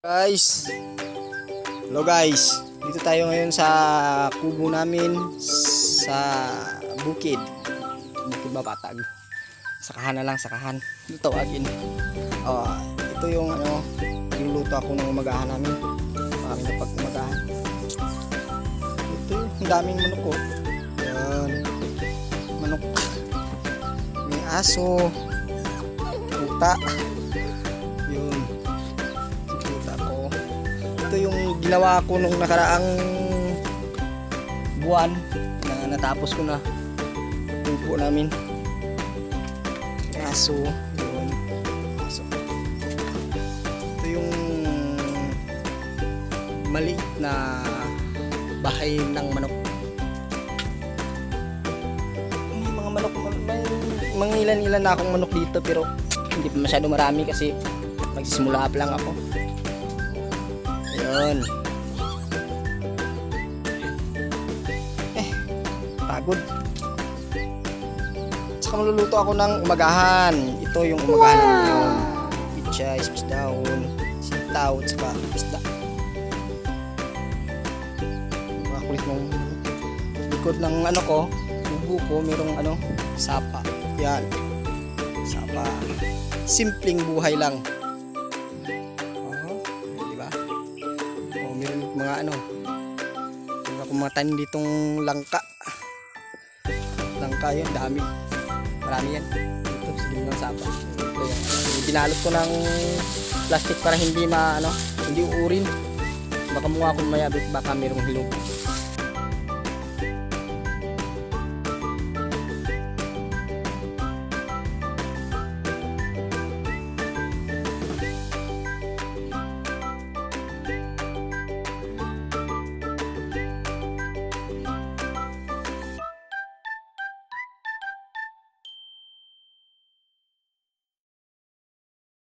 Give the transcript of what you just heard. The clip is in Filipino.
Guys, hello guys, dito tayo ngayon sa kubo namin sa bukid Mapatag. Sakahan na lang, sakahan ito tawagin. Ito yung yung luto ako ng umagahan namin. Marami na pag-umagahan. Ito yung daming manok ko. Yan, manok, may aso, puta. Yun, ito yung ginawa ko nung nakaraang buwan na natapos ko na upo namin. Aso, yun. Aso. Ito yung maliit na bahay ng manok. May mga manok, may mga ilan-ilan na akong manok dito pero hindi pa masyado marami kasi magsisimula pa lang ako. Ayun. Pagod. Saka maluluto ako ng umagahan. Ito yung umagahan namin. Pichay, isdahon, sitaw, saka isda. Makakulit ng likod ng bubo ko, mayroong sapa. Yan. Sapa. Simpleng buhay lang. Meron akong mga tanim ditong langka yun, dami, marami yan ito, siling ng sapa. Ito yan, binalot ko ng plastic para hindi hindi uurin, baka mukha akong mayabit, baka merong hilog.